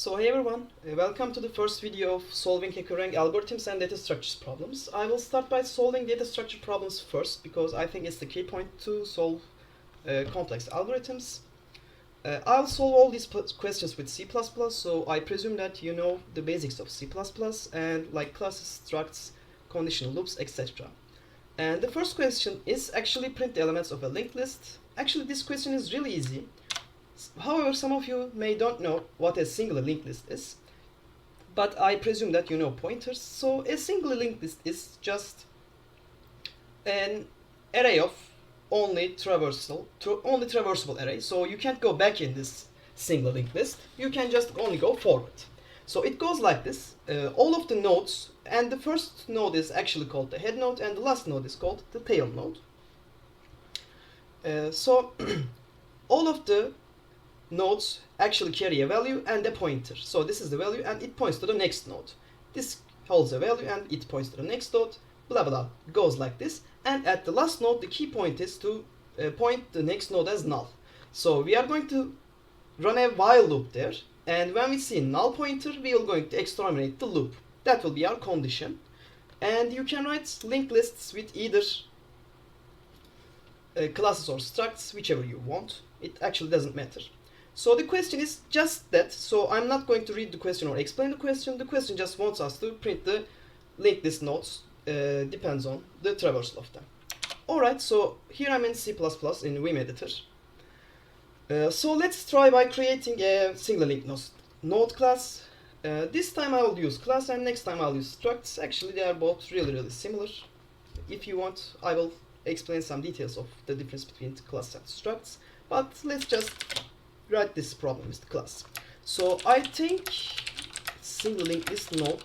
So hey everyone, welcome to the first video of solving Hackerrank algorithms and data structures problems. I will start by solving data structure problems first because I think it's the key point to solve complex algorithms. I'll solve all these questions with C++, so I presume that you know the basics of C++ and like classes, structs, conditional loops, etc. And the first question is actually print the elements of a linked list. Actually, this question is really easy. However, some of you may don't know what a single linked list is, but I presume that you know pointers. So a single linked list is just an array of only traversable array. So you can't go back in this single linked list. You can just only go forward. So it goes like this. All of the nodes, and the first node is actually called the head node, and the last node is called the tail node. So all of the nodes actually carry a value and a pointer. So this is the value and it points to the next node. This holds a value and it points to the next node. Blah blah. Goes like this. And at the last node, the key point is to point the next node as null. So we are going to run a while loop there. And when we see null pointer, we are going to exterminate the loop. That will be our condition. And you can write linked lists with either classes or structs, whichever you want. It actually doesn't matter. So the question is just that. So I'm not going to read the question or explain the question. The question just wants us to print the linked list nodes. Depends on the traversal of them. Alright, so here I'm in C++ in Vim editor. So let's try by creating a single linked node class. This time I will use class and next time I'll use structs. Actually, they are both really similar. If you want, I will explain some details of the difference between class and structs. But let's just write this problem with the class. So I think single linked list node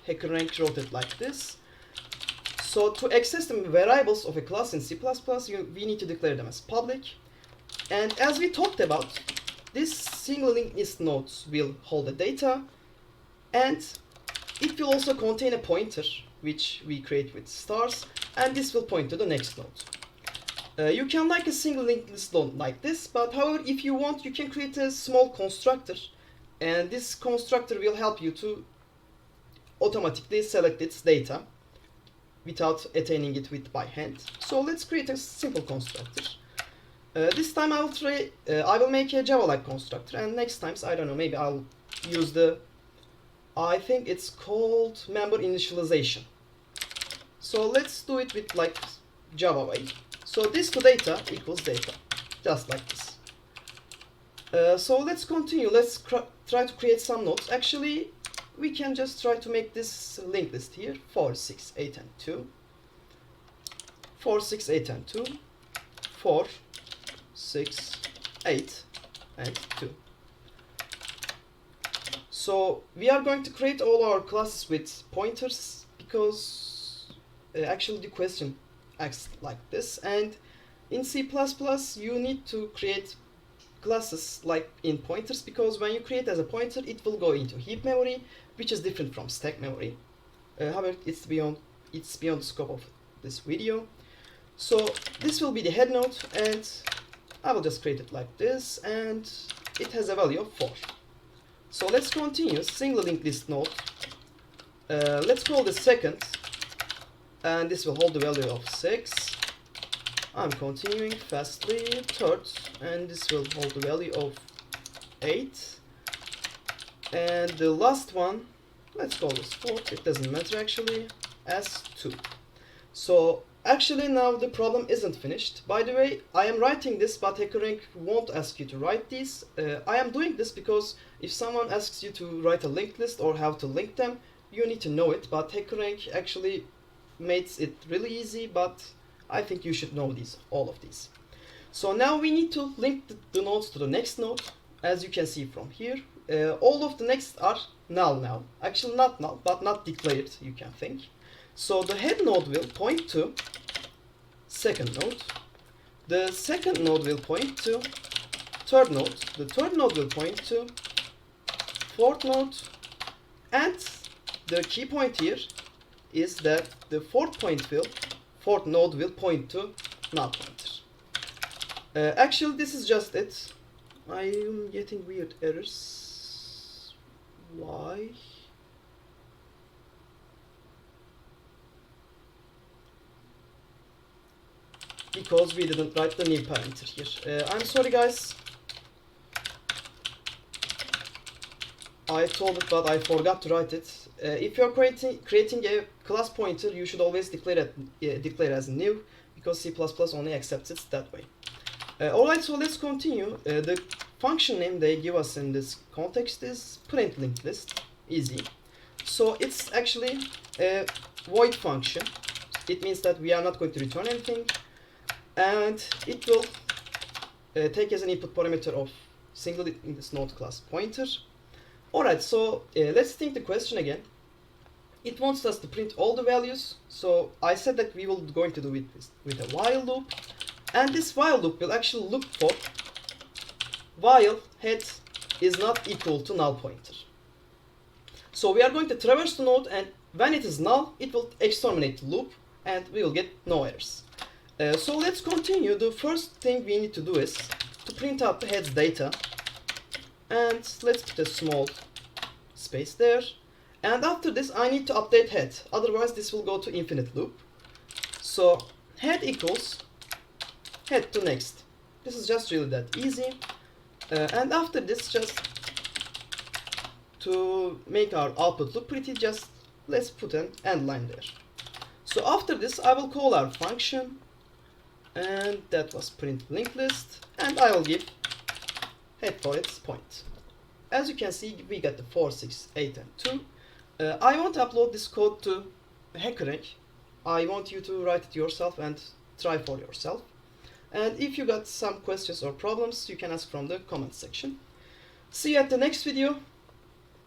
Hackerrank wrote it like this. So to access the variables of a class in C++, we need to declare them as public. And as we talked about, this single linked list node will hold the data, and it will also contain a pointer, which we create with stars, and this will point to the next node. You can like a single linked list node like this, but however, if you want, you can create a small constructor, and this constructor will help you to automatically select its data without attaining it by hand. So let's create a simple constructor. This time I will make a Java-like constructor, and next times, I don't know, maybe I'll use I think it's called member initialization. So let's do it with like Java way. So this to data equals data, just like this. So let's continue. Let's try to create some nodes. Actually, we can just try to make this linked list here: 4, 6, 8, and 2. 4, 6, 8, and 2. 4, 6, 8, and 2. So we are going to create all our classes with pointers because actually the question acts like this, and in C++ you need to create classes like in pointers because when you create as a pointer, it will go into heap memory, which is different from stack memory. However, it's beyond the scope of this video. So this will be the head node, and I will just create it like this, and it has a value of 4. So let's continue. Single linked list node. Let's call this second, and this will hold the value of 6. I'm continuing fastly. Third, and this will hold the value of 8. And the last one, let's call this fourth. It doesn't matter actually, as 2. So actually now the problem isn't finished. By the way, I am writing this, but Hackerrank won't ask you to write these. I am doing this because if someone asks you to write a linked list or how to link them, you need to know it. But Hackerrank actually makes it really easy, but I think you should know all of these. So now we need to link the nodes to the next node. As you can see from here, all of the next are null now. Actually not null, but not declared, you can think. So the head node will point to second node. The second node will point to third node. The third node will point to fourth node. And the key point here is that the fourth node will point to null pointer. Actually, this is just it. I am getting weird errors. Why? Because we didn't write the new parameter here. I'm sorry guys. I told it, but I forgot to write it. If you're creating a class pointer, you should always declare as new, because C++ only accepts it that way. Alright, so let's continue. The function name they give us in this context is print linked list. Easy. So it's actually a void function. It means that we are not going to return anything, and it will take as an input parameter of single linked list node class pointer. Alright, so let's think the question again. It wants us to print all the values, so I said that we will going to do it with a while loop, and this while loop will actually look for while head is not equal to null pointer. So we are going to traverse the node, and when it is null, it will exterminate the loop, and we will get no errors. So let's continue. The first thing we need to do is to print out the head's data, and let's put a small space there. And after this, I need to update head, otherwise this will go to infinite loop. So head equals head to next. This is just really that easy. And after this, just to make our output look pretty, just let's put an end line there. So after this, I will call our function, and that was print linked list, and I will give head for its point. As you can see, we got the 4, 6, 8, and 2. I want to upload this code to Hackerrank. I want you to write it yourself and try for yourself. And if you got some questions or problems, you can ask from the comment section. See you at the next video.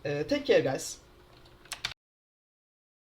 Take care, guys.